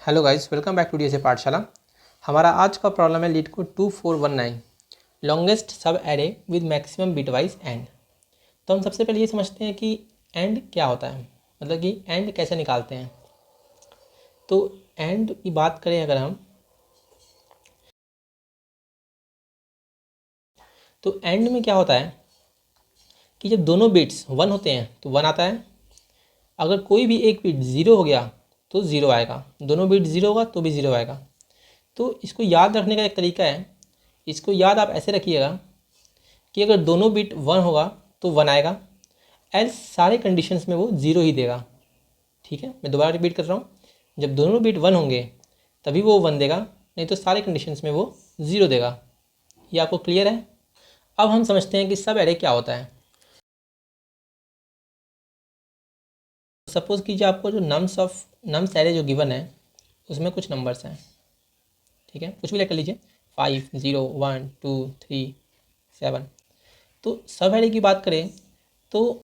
Hello guys, welcome back to DSA पाठशाला। हमारा आज का प्रॉब्लम है LeetCode 2419, longest subarray with maximum bitwise and. तो हम सबसे पहले ये समझते हैं कि एंड क्या होता है, मतलब कि एंड कैसे निकालते हैं। तो एंड की बात करें अगर हम, तो एंड में क्या होता है कि जब दोनों बिट्स 1 होते हैं तो 1 आता है। अगर कोई भी एक बिट 0 हो गया तो 0 आएगा, दोनों बिट 0 होगा तो भी 0 आएगा। तो इसको याद रखने का एक तरीका है, इसको याद आप ऐसे रखिएगा कि अगर दोनों बिट 1 होगा तो 1 आएगा, एल्स सारे कंडीशंस में वो 0 ही देगा। ठीक है, मैं दोबारा रिपीट कर रहा हूँ, जब दोनों बिट 1 होंगे तभी वो 1 देगा, नहीं तो सारे कंडीशंस में वो 0 देगा। ये आपको क्लियर है। अब हम समझते हैं कि सब एरे क्या होता है। सपोज कीजिए आपको जो नम्स एरे जो गिवन है उसमें कुछ नंबर्स हैं। ठीक है, कुछ भी लेकर लीजिए, 5, 0, 1, 2, 3, 7। तो सब एरे की बात करें तो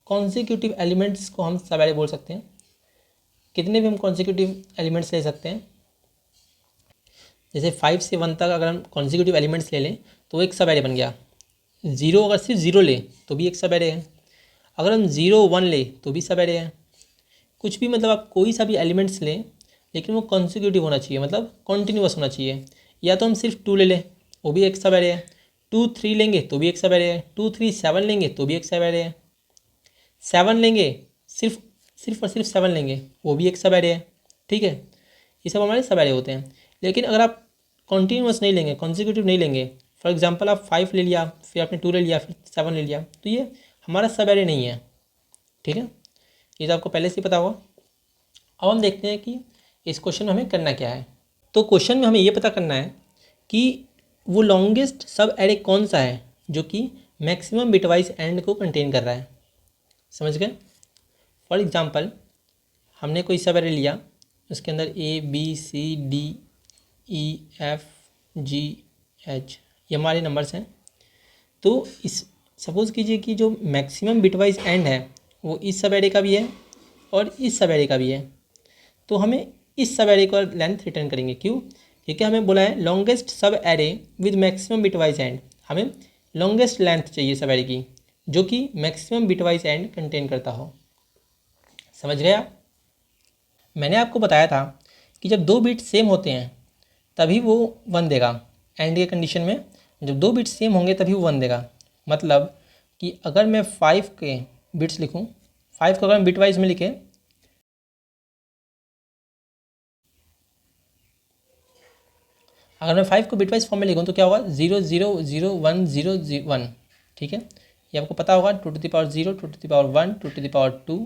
कॉन्सिक्यूटिव एलिमेंट्स को हम सब एरे बोल सकते हैं। कितने भी हम कॉन्सिक्यूटिव एलिमेंट्स ले सकते हैं, जैसे 5 से 1 तक अगर हम कॉन्सिक्यूटिव एलिमेंट्स ले लें तो वो एक सब एरे बन गया। 0 अगर सिर्फ 0 ले तो भी एक सब एरे है, अगर हम 0, 1 ले तो भी सब एरे है। कुछ भी मतलब आप कोई सा भी एलिमेंट्स लें लेकिन वो कॉन्सिक्यूटिव होना चाहिए, मतलब कॉन्टीन्यूअस होना चाहिए। या तो हम सिर्फ 2 ले लें वो भी एक सब एरे है, 2, 3 लेंगे तो भी एक सब एरे है, 2, 3, 7 लेंगे तो भी एक सब एरे है, 7 लेंगे सिर्फ सिर्फ और सिर्फ 7 लेंगे वो भी एक सब एरे है। ठीक है, ये सब हमारे सब एरे होते हैं। लेकिन अगर आप कॉन्टीन्यूअस नहीं लेंगे, कॉन्सिक्यूटिव नहीं लेंगे, फॉर एग्जांपल आप 5 ले लिया, फिर आपने 2 ले लिया, फिर 7 ले लिया, तो ये हमारा सब एरे नहीं है। ठीक है, ये तो आपको पहले से ही पता होगा। अब हम देखते हैं कि इस क्वेश्चन में हमें करना क्या है। तो क्वेश्चन में हमें ये पता करना है कि वो लॉन्गेस्ट सब एरे कौन सा है जो कि मैक्सिमम बिटवाइज एंड को कंटेन कर रहा है। समझ गए। फॉर एग्जांपल हमने कोई सब एरे लिया, उसके अंदर ABCDEFGH ये हमारे नंबर्स हैं। तो इस सपोज़ कीजिए कि जो मैक्सिमम बिटवाइज एंड है वो इस सब एरे का भी है और इस सब एरे का भी है। तो हमें इस सब एरे का लेंथ रिटर्न करेंगे। क्यों? क्योंकि हमें बोला है longest subarray with maximum bitwise and. हमें लॉन्गेस्ट लेंथ चाहिए सब एरे की जो कि मैक्सिमम बिटवाइज एंड कंटेन करता हो। समझ गया। मैंने आपको बताया था कि जब दो बिट सेम होते हैं तभी वो 1 देगा। एंड के कंडीशन में जब दो बिट सेम होंगे तभी वो 1 देगा। मतलब कि अगर मैं 5 के बिट्स लिखूं, 5 को अगर हम बिटवाइज में लिखें, अगर मैं 5 को बिटवाइज फॉर्म में लिखूँ तो क्या होगा, 0 0 0 1 0 1। ठीक है, ये आपको पता होगा, 2 to the power 0, 2 to the power 1, 2 to the power 2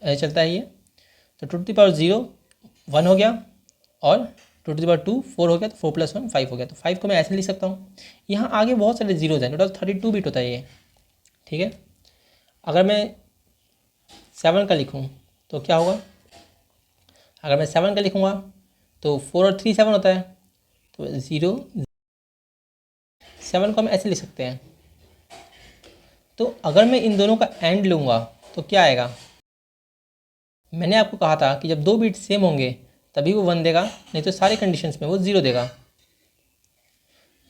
ऐसे चलता है ये। तो 2 to the power 0 1 हो गया और 2 to the power 2 4 हो गया, तो 4 + 1 5 हो गया। तो 5 को मैं ऐसे लिख सकता हूँ। यहाँ आगे बहुत सारे जीरोज हैं, टोटल 32 बिट होता है ये। ठीक है, अगर मैं 7 का लिखूँ तो क्या होगा, अगर मैं 7 का लिखूँगा तो 4 और 3 7 होता है, तो 0 7 को हम ऐसे लिख सकते हैं। तो अगर मैं इन दोनों का एंड लूँगा तो क्या आएगा, मैंने आपको कहा था कि जब दो बिट सेम होंगे तभी वो 1 देगा, नहीं तो सारे कंडीशंस में वो 0 देगा।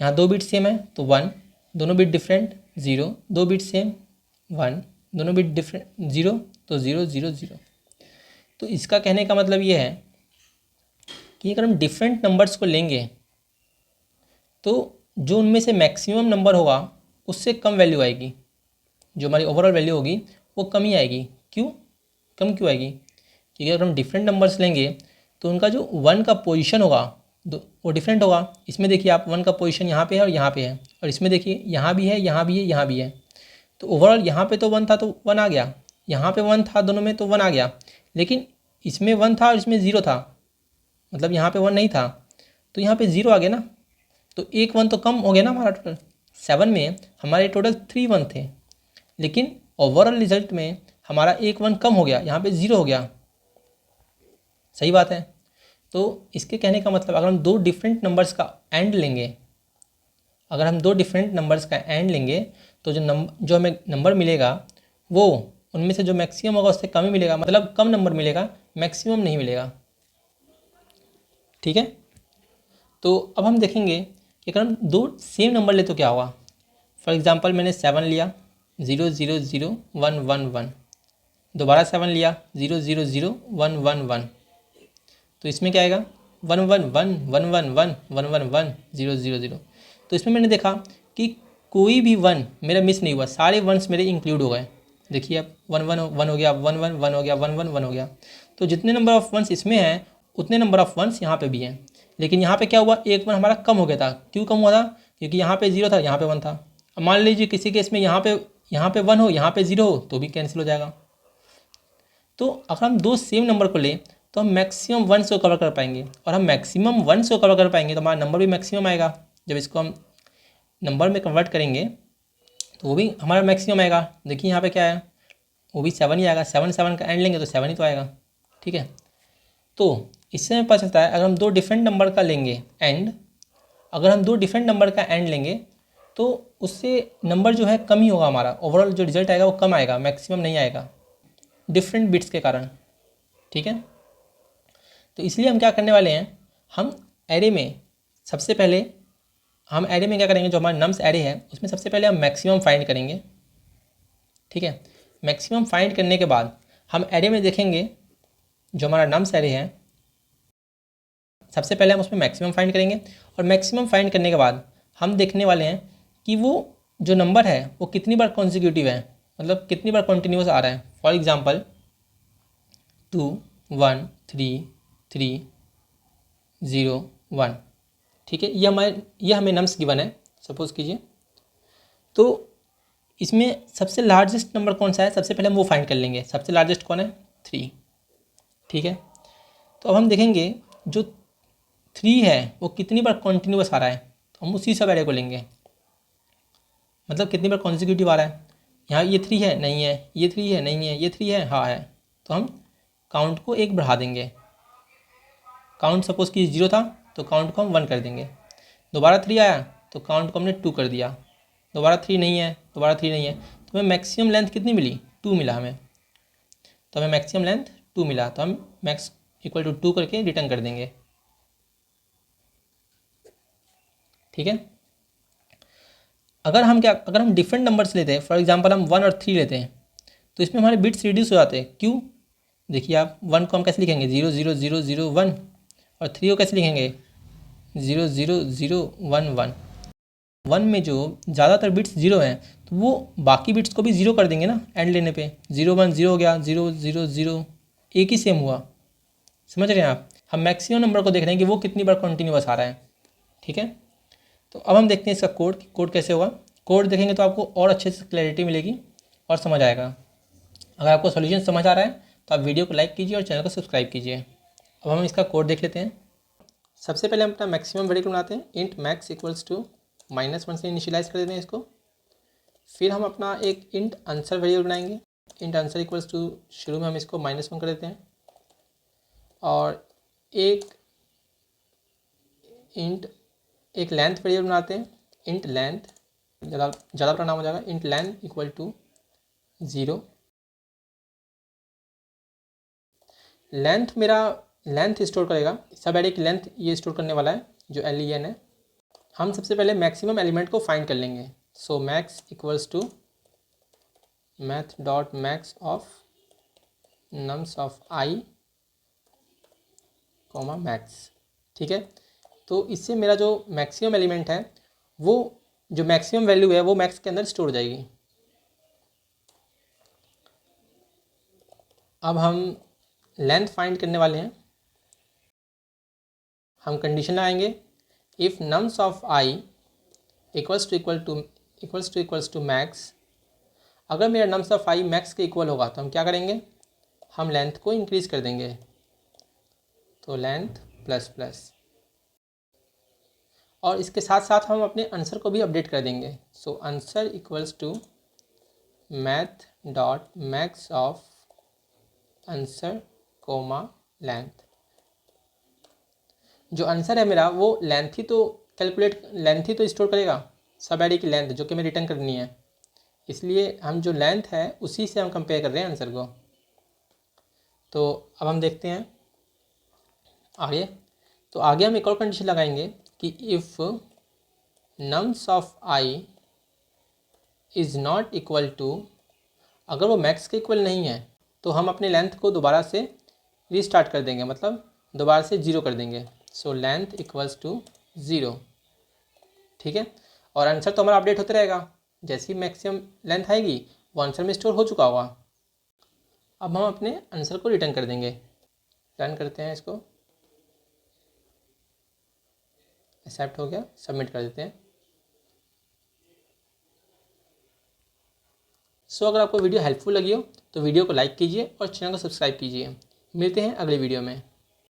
यहाँ दो बिट सेम है तो 1, दोनों बिट डिफरेंट 0, दो बिट सेम 1, दोनों बिट डिफरेंट 0, तो 0 0 0। तो इसका कहने का मतलब ये है कि अगर हम डिफरेंट नंबर्स को लेंगे तो जो उनमें से मैक्सिमम नंबर होगा उससे कम वैल्यू आएगी, जो हमारी ओवरऑल वैल्यू होगी वो कम ही आएगी। क्यों कम क्यों आएगी, क्योंकि अगर हम डिफरेंट नंबर्स लेंगे तो उनका जो 1 का पोजीशन होगा वो डिफरेंट होगा। इसमें देखिए आप 1 का पोजीशन यहाँ पे है और यहाँ पे है, और इसमें देखिए यहाँ भी है, यहाँ भी है, यहाँ भी है। तो ओवरऑल यहाँ पे तो 1 था तो 1 आ गया, यहाँ पे 1 था दोनों में तो 1 आ गया, लेकिन इसमें 1 था और इसमें 0 था, मतलब यहाँ पे 1 नहीं था तो यहाँ पे 0 आ गया ना। तो एक 1 तो कम हो गया ना हमारा। टोटल 7 में हमारे टोटल 3 1 थे, लेकिन ओवरऑल रिजल्ट में हमारा एक 1 कम हो गया, यहाँ पे 0 हो गया। सही बात है। तो इसके कहने का मतलब अगर हम दो डिफरेंट नंबर्स का एंड लेंगे, अगर हम दो डिफरेंट नंबर्स का एंड लेंगे तो जो हमें नंबर मिलेगा वो उनमें से जो मैक्सिमम होगा उससे कम ही मिलेगा, मतलब कम नंबर मिलेगा, मैक्सिमम नहीं मिलेगा। ठीक है। तो अब हम देखेंगे कि अगर हम दो सेम नंबर ले तो क्या होगा। फॉर एग्जांपल मैंने 7 लिया, 0 0 0 1 1 1, दोबारा 7 लिया, 0 0 0 1 1 1, तो इसमें क्या आएगा 1 1 1 1 1 1 1 1 1 0 0 0। तो इसमें मैंने देखा कि कोई भी वन मेरा मिस नहीं हुआ, सारे वंस मेरे इंक्लूड हो गए। देखिए अब 1 1 1 हो गया, 1 1 1 हो गया, 1 1 1 हो गया। तो जितने नंबर ऑफ वंस इसमें हैं उतने नंबर ऑफ वंस यहाँ पे भी हैं। लेकिन यहाँ पे क्या हुआ, एक वन हमारा कम हो गया था। क्यों कम हुआ था, क्योंकि यहाँ पे 0 था, यहाँ पे 1 था। अब मान लीजिए किसी केस में यहाँ पे 1 हो, यहाँ पे 0 हो, तो भी कैंसिल हो जाएगा। तो अगर हम दो सेम नंबर को लें तो हम मैक्सिमम 1 को कवर कर पाएंगे, और हम मैक्सिमम 1 को कवर कर पाएंगे तो हमारा नंबर भी मैक्सिमम आएगा। जब इसको हम नंबर में कन्वर्ट करेंगे तो वो भी हमारा मैक्सिमम आएगा। देखिए यहाँ पे क्या है, वो भी 7 ही आएगा। 7 7 का एंड लेंगे तो 7 ही तो आएगा। ठीक है, तो इससे हमें पता चलता है अगर हम दो डिफरेंट नंबर का लेंगे एंड, अगर हम दो डिफरेंट नंबर का एंड लेंगे तो उससे नंबर जो है कम ही होगा, हमारा ओवरऑल जो रिजल्ट आएगा वो कम आएगा, मैक्सिमम नहीं आएगा, डिफरेंट बिट्स के कारण। ठीक है, तो इसलिए हम क्या करने वाले हैं, हम एरे में सबसे पहले हम एरे में क्या करेंगे, जो हमारा नम्स एरे है उसमें सबसे पहले हम मैक्सिमम फाइंड करेंगे। ठीक है, मैक्सिमम फाइंड करने के बाद हम एरे में देखेंगे जो हमारा नम्स एरे है, सबसे पहले हम उसमें मैक्सिमम फाइंड करेंगे, और मैक्सिमम फाइंड करने के बाद हम देखने वाले हैं कि वो जो नंबर है वो कितनी बार कॉन्सिक्यूटिव है, मतलब कितनी बार कॉन्टीन्यूस आ रहा है। For example 2 1 3 3 0 1। ठीक है, ये हमें नम्स गिवन है सपोज कीजिए। तो इसमें सबसे लार्जेस्ट नंबर कौन सा है, सबसे पहले हम वो फाइंड कर लेंगे। सबसे लार्जेस्ट कौन है, 3। ठीक है, तो अब हम देखेंगे जो 3 है वो कितनी बार कॉन्टीन्यूस आ रहा है, तो हम उसी सब एरे को लेंगे, मतलब कितनी बार कॉन्सिक्यूटिव आ रहा है। यहाँ ये 3 है, नहीं है, ये 3 है, नहीं है, ये 3 है, हाँ है, तो हम काउंट को 1 बढ़ा देंगे। काउंट सपोज कि 0 था तो काउंट को हम 1 कर देंगे। दोबारा 3 आया तो काउंट को हमने 2 कर दिया। दोबारा 3 नहीं है, दोबारा 3 नहीं है, तो हमें मैक्सिमम लेंथ कितनी मिली, 2 मिला हमें। तो हमें मैक्सिमम लेंथ 2 मिला, तो हम मैक्स इक्वल टू 2 करके रिटर्न कर देंगे। ठीक है, अगर हम डिफरेंट नंबर्स लेते हैं, फॉर एग्जांपल हम 1 और 3 लेते हैं, तो इसमें हमारे बिट्स रिड्यूस हो जाते हैं। क्यों, देखिए आप 1 को हम कैसे लिखेंगे, 0 0 0 0 1, और 3 को कैसे लिखेंगे, 0 0 0 1 1। 1 में जो ज़्यादातर बिट्स 0 हैं तो वो बाकी बिट्स को भी 0 कर देंगे ना एंड लेने पे। 0 1 0 हो गया, 0 0 0 एक ही सेम हुआ। समझ रहे हैं आप, हम मैक्सिमम नंबर को देख रहे हैं कि वो कितनी बार कंटिन्यूअस आ रहा है। ठीक है, तो अब हम देखते हैं इसका कोड कैसे होगा। कोड देखेंगे तो आपको और अच्छे से क्लैरिटी मिलेगी और समझ आएगा। अगर आपको सोल्यूशन समझ आ रहा है तो आप वीडियो को लाइक कीजिए और चैनल को सब्सक्राइब कीजिए। अब हम इसका कोड देख लेते हैं। सबसे पहले हम अपना मैक्सिमम वेरिएबल बनाते हैं, इंट मैक्स इक्वल्स टू -1 से इनिशियलाइज कर देते हैं इसको। फिर हम अपना एक इंट आंसर वेरिएबल बनाएंगे, इंट आंसर इक्वल्स टू, शुरू में हम इसको -1 कर देते हैं, और एक लेंथ वेरिएबल बनाते हैं, इंट लेंथ, ज़्यादा बड़ा नाम हो जाएगा, int length equal to 0। Length मेरा लेंथ स्टोर करेगा, सब एरे की लेंथ ये स्टोर करने वाला है जो len है। हम सबसे पहले मैक्सिमम एलिमेंट को फाइंड कर लेंगे। So max equals to math dot max of nums of i comma max. ठीक है, तो इससे मेरा जो मैक्सिमम एलिमेंट है वो जो मैक्सिमम वैल्यू है वो मैक्स के अंदर स्टोर हो जाएगी। अब हम लेंथ फाइंड करने वाले हैं। हम कंडीशन लगाएंगे, if nums of I equals to max. अगर मेरा नम्स ऑफ आई मैक्स के इक्वल होगा तो हम क्या करेंगे, हम लेंथ को इंक्रीज कर देंगे, तो लेंथ प्लस प्लस, और इसके साथ साथ हम अपने आंसर को भी अपडेट कर देंगे। So answer equals to math dot max of answer comma length. जो आंसर है मेरा वो लेंथ ही तो स्टोर करेगा, सब एरे की लेंथ जो कि हमें रिटर्न करनी है, इसलिए हम जो लेंथ है उसी से हम कंपेयर कर रहे हैं आंसर को। तो अब हम देखते हैं आगे। तो आगे हम एक और कंडीशन लगाएंगे कि if nums of I is not equal to, अगर वो मैक्स के इक्वल नहीं है तो हम अपने लेंथ को दोबारा से रीस्टार्ट कर देंगे, मतलब दोबारा से 0 कर देंगे। सो लेंथ इक्वल्स टू 0, ठीक है। और आंसर तो हमारा अपडेट होते रहेगा, जैसी मैक्सिमम लेंथ आएगी वो आंसर में स्टोर हो चुका होगा। अब हम अपने आंसर को रिटर्न कर देंगे। रन करते हैं इसको, एक्सेप्ट हो गया, सबमिट कर देते हैं। सो अगर आपको वीडियो हेल्पफुल लगी हो तो वीडियो को लाइक कीजिए और चैनल को सब्सक्राइब कीजिए। मिलते हैं अगले वीडियो में।